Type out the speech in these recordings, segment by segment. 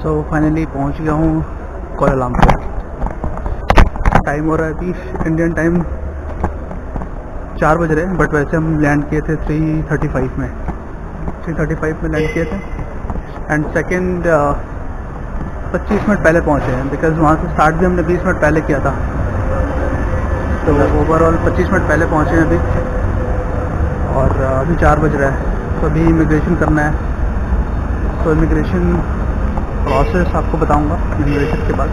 So finally पहुंच गया हूँ कोलालमपुर। टाइम हो रहा है अभी इंडियन टाइम 4 बज रहे हैं, बट वैसे हम लैंड किए थे 3:35 में। 3:35 में लैंड किए थे एंड सेकेंड 25 मिनट पहले पहुँचे हैं, बिकॉज़ वहाँ से स्टार्ट भी हमने 20 मिनट पहले किया था। तो ओवरऑल 25 मिनट पहले पहुँचे हैं अभी, और अभी 4 बज रहा है। तो अभी इमिग्रेशन करना है, तो इमिग्रेशन प्रोसेस आपको बताऊंगा इमिग्रेशन के बाद।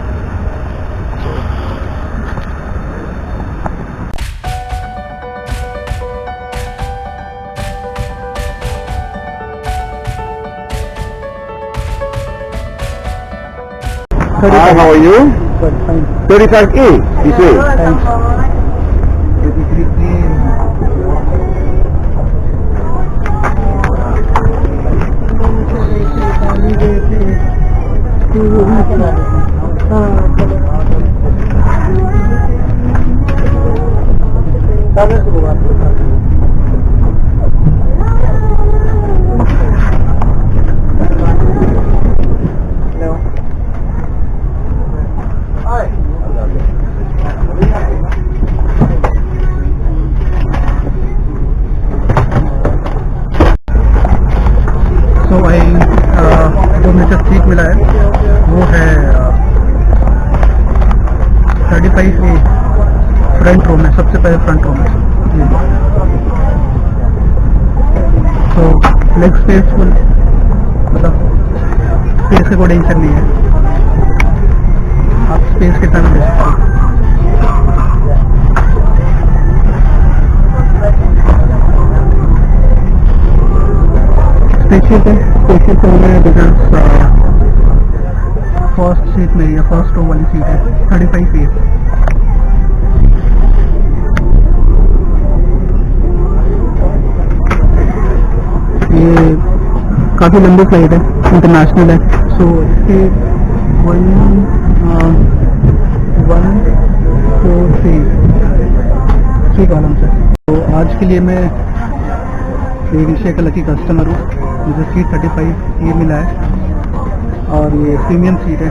Hi, how are you? Good, fine. 35A, this way. Thanks. तो भाई जो मुझे सीट मिला है वो है 35A फ्रंट रो में, सबसे पहले फ्रंट रो में। तो लेग स्पेस फुल, मतलब स्पेस का कोई टेंशन नहीं है, आप स्पेस कितना भी ले सकते हो। स्पेशल तो हमें बिकॉज फर्स्ट सीट मेरी है, फर्स्ट रो वाली सीट है 35A। ये काफ़ी लंबी फ्लाइट है, इंटरनेशनल है। सो इसके 1 4 3 कॉलम से। तो आज के लिए मैं एशिया का लकी कस्टमर हूँ। मुझे सीट 35A मिला है, और ये प्रीमियम सीट है,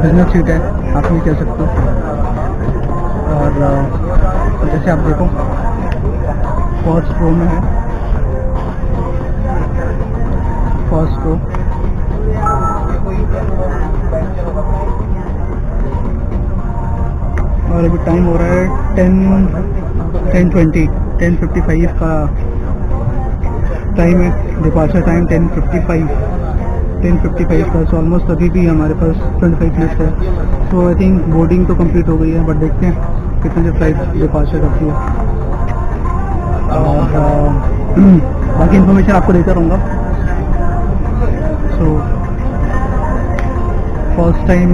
बिजनेस सीट है, आप ये कह सकते हो। और जैसे आप देखो फर्स्ट रो में है, फर्स्ट रो। और अभी टाइम हो रहा है 10:55 का टाइम है। डिपार्चर टाइम 10:55 का। सो ऑलमोस्ट अभी भी हमारे पास 25 मिनट्स है। तो आई थिंक बोर्डिंग तो कंप्लीट हो गई है, बट देखते हैं कितने से फ्लाइट डिपार्चर करती है, और बाकी इन्फॉर्मेशन आपको देता रहूँगा। So first time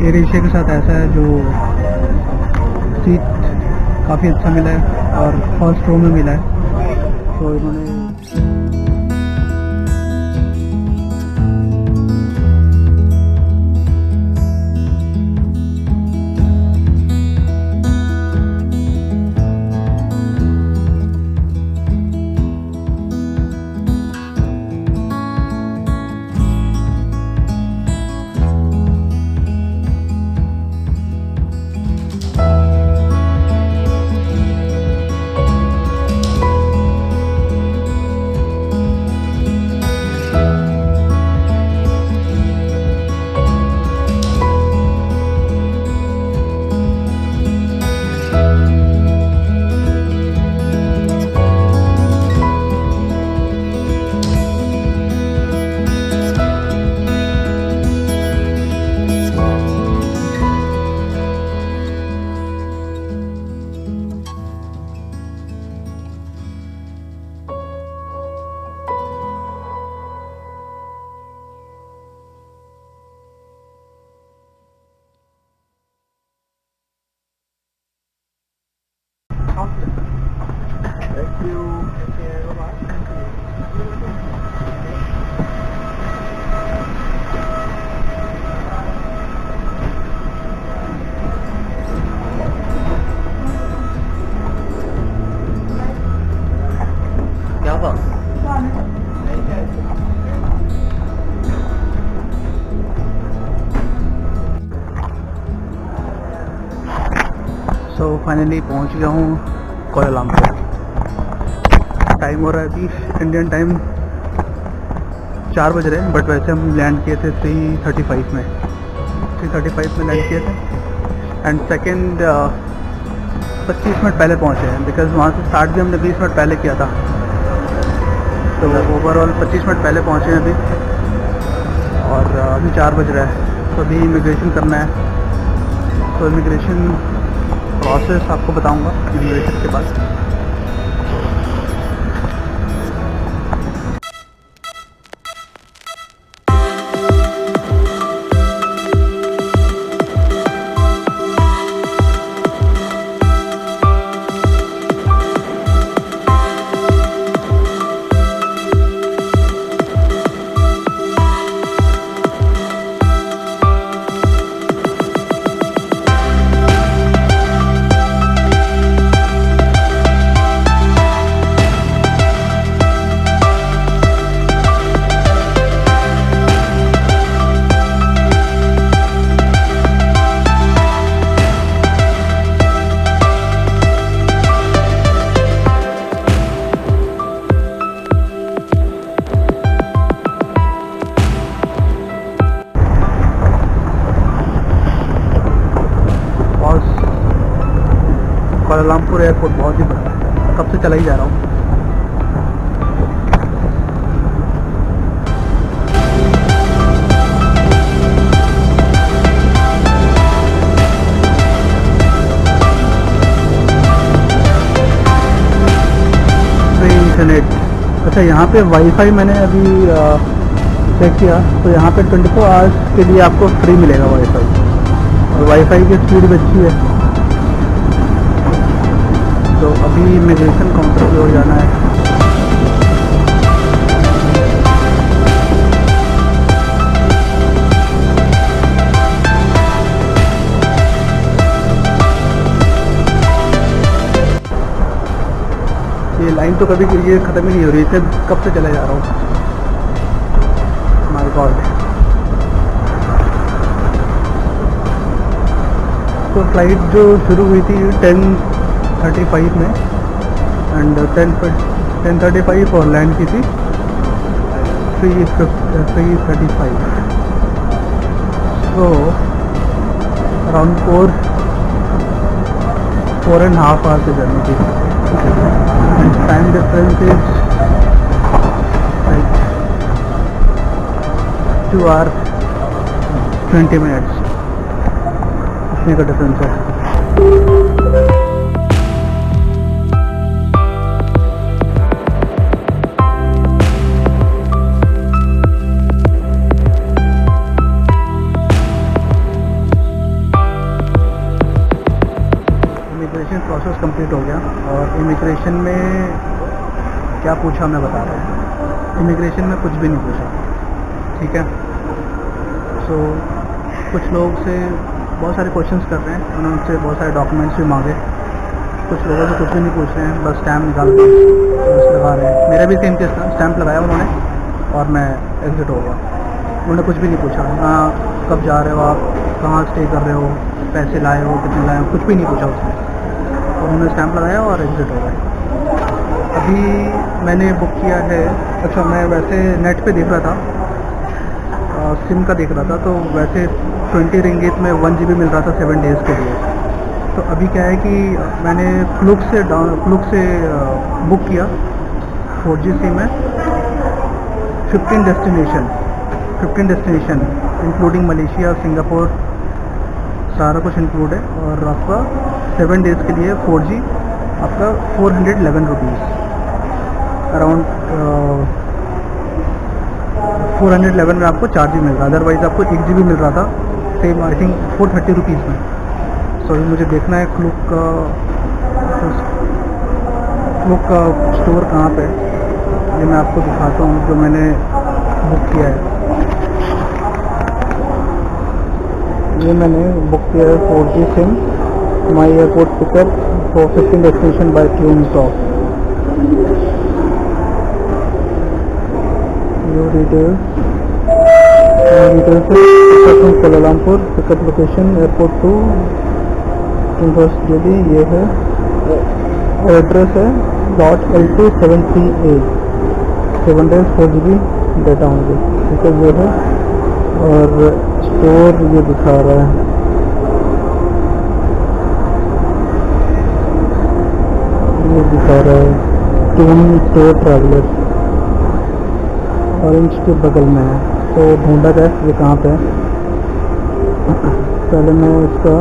air Asia के साथ ऐसा है, जो सीट काफ़ी अच्छा मिला है और फर्स्ट रो में मिला है। तो इन्होंने तो फाइनली पहुंच गया हूँ कोलालमपुर। टाइम हो रहा है अभी इंडियन टाइम 4 बज रहे हैं, बट वैसे हम लैंड किए थे 3:35 में 3:35 में लैंड किए थे। एंड सेकेंड 25 मिनट पहले पहुँचे हैं, बिकॉज वहाँ से स्टार्ट भी हमने 20 मिनट पहले किया था। तो ओवरऑल 25 मिनट पहले पहुँचे हैं अभी, और अभी 4 बज रहा है। तो अभी इमिग्रेशन करना है। तो इमिग्रेशन प्रोसेस आपको बताऊंगा इमिग्रेशन के बाद। कोलालमपुर एयरपोर्ट बहुत ही बड़ा है, कब से चला ही जा रहा हूँ। इंटरनेट, अच्छा यहाँ पे वाईफाई मैंने अभी चेक किया, तो यहाँ पे 24 आवर्स के लिए आपको फ्री मिलेगा वाईफाई, और वाईफाई की स्पीड भी अच्छी है। तो अभी इमिग्रेशन काउंटर की ओर जाना है। ये लाइन तो कभी ये ख़त्म ही नहीं हो रही है, कब से चला जा रहा हूँ। My God. तो फ्लाइट जो शुरू हुई थी 10:35 में, एंड 10:35 और लैंड की थी 3:35। सो अराउंड 4.5 आवर्स की जर्नी थी। Time difference is like 2 hours 20 minutes, इतने का डिफरेंस है। इमिग्रेशन प्रोसेस कंप्लीट हो गया, और इमिग्रेशन में क्या पूछा मैं बता रहा हूँ। इमिग्रेशन में कुछ भी नहीं पूछा, ठीक है। सो कुछ लोग से बहुत सारे क्वेश्चंस कर रहे हैं, उन्होंने से बहुत सारे डॉक्यूमेंट्स भी मांगे। कुछ लोगों से कुछ भी नहीं पूछ रहे हैं, बस स्टैम्प निकाल के बस लगा रहे हैं। मेरा भी सेम केस था, स्टैम्प लगाया उन्होंने और मैं एग्जिट हो गया। उन्होंने कुछ भी नहीं पूछा, हाँ कब जा रहे हो आप, कहाँ स्टे कर रहे हो, पैसे लाए हो, कितने लाए हो, कुछ भी नहीं पूछा उसने। उन्होंने स्टैम्प लगाया और एग्जिट हो गए। अभी मैंने बुक किया है, अच्छा मैं वैसे नेट पे देख रहा था, सिम का देख रहा था, तो वैसे 20 रिंगिट में 1 GB मिल रहा था 7 डेज़ के लिए। तो अभी क्या है कि मैंने फ्लुक से बुक किया 4G सिम है। 15 डेस्टिनेशन इंक्लूडिंग मलेशिया, सिंगापुर, सारा कुछ इंक्लूड है। और आपका 7 डेज़ के लिए 4G आपका 411 रुपीज़, अराउंड 411 में आपको 4G मिल रहा है। अदरवाइज़ आपको 1 GB मिल रहा था सेम, आई थिंक 430 रुपीज़ में। सो मुझे देखना है फ्लुक का स्टोर कहाँ पे, ये मैं आपको दिखाता हूँ जो मैंने बुक किया है। ये मैंने बुक किया है 4G SIM, my airport pickup for 15 destination by Tunesoft. Your details from Kuala Lumpur, pickup location airport to बस जो भी ये है एड्रेस है .L273A 7 days 4 GB डेटा होंगे, ठीक है वो है। और स्टोर ये दिखा रहा है, ये दिखा रहा है ट्यून स्टोर ट्रैवलर, ऑरेंज के बगल में है। तो ढूंढा जाए ये कहाँ पे है। पहले मैं इसका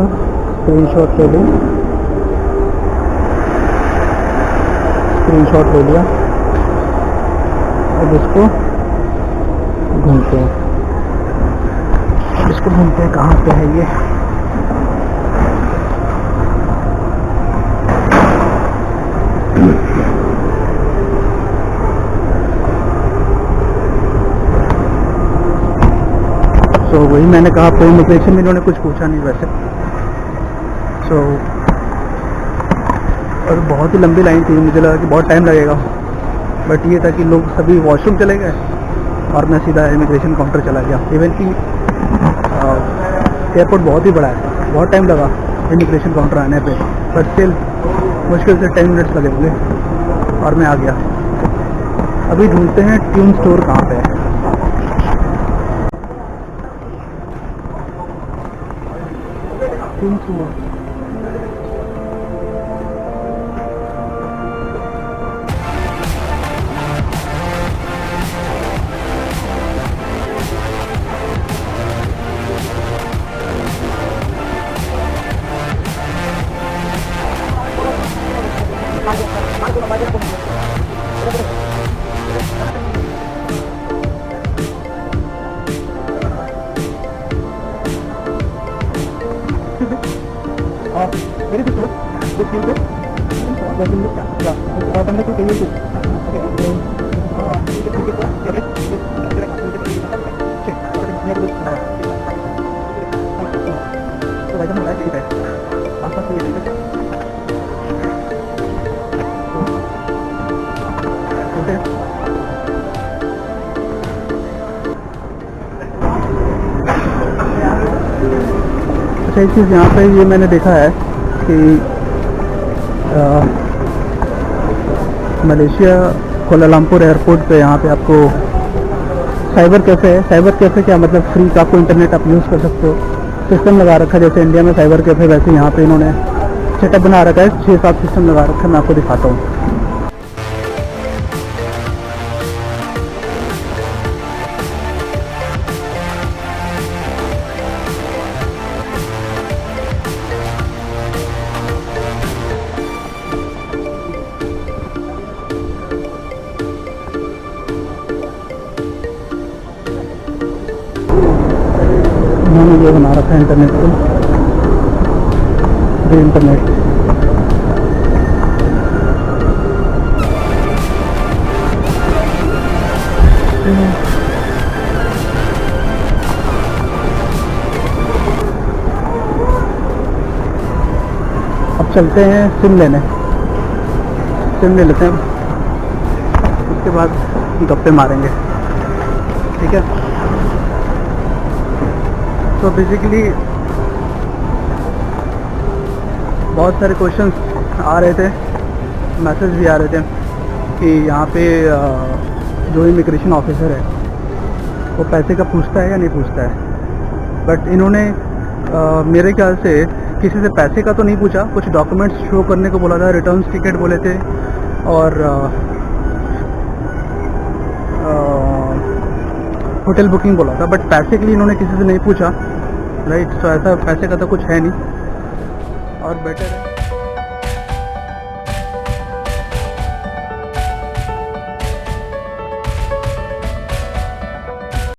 स्क्रीनशॉट ले लूँ, स्क्रीनशॉट ले लिया। अब इसको ढूंढते हैं, इसको ढूंढते हैं कहाँ पे है ये। तो वही मैंने कहा, आपको इमिग्रेशन में इन्होंने कुछ पूछा नहीं वैसे। सो और बहुत ही लंबी लाइन थी, मुझे लगा कि बहुत टाइम लगेगा, बट ये था कि लोग सभी वॉशरूम चले गए और मैं सीधा इमिग्रेशन काउंटर चला गया। इवन कि एयरपोर्ट बहुत ही बड़ा है, बहुत टाइम लगा इमिग्रेशन काउंटर आने पे, बट स्टिल मुश्किल से 10 मिनट्स लगे होंगे और मैं आ गया। अभी ढूंढते हैं ट्यून स्टोर कहाँ पे है। ट्यून स्टोर अच्छा, एक चीज़ यहाँ पे ये मैंने देखा है कि मलेशिया कोलालमपुर एयरपोर्ट पे यहाँ पे आपको साइबर कैफ़े है। साइबर कैफ़े क्या मतलब, फ्री का आपको इंटरनेट आप यूज़ कर सकते हो, सिस्टम लगा रखा है। जैसे इंडिया में साइबर कैफ़े, वैसे यहाँ पे इन्होंने सेटअप बना रखा है, 6-7 सिस्टम लगा रखा है। मैं आपको दिखाता हूँ। उन्होंने ये बना रखा है इंटरनेट को, फ्री इंटरनेट। अब चलते हैं सिम लेने, सिम ले लेते हैं, उसके बाद गप्पे मारेंगे, ठीक है। तो बेसिकली बहुत सारे क्वेश्चंस आ रहे थे, मैसेज भी आ रहे थे कि यहाँ पे जो इमिग्रेशन ऑफिसर है वो पैसे का पूछता है या नहीं पूछता है। बट इन्होंने मेरे ख्याल से किसी से पैसे का तो नहीं पूछा, कुछ डॉक्यूमेंट्स शो करने को बोला था, रिटर्न टिकट बोले थे और होटल बुकिंग बोला था, बट पैसे के लिए इन्होंने किसी से नहीं पूछा, राइट। तो ऐसा पैसे का तो कुछ है नहीं और बेटर है।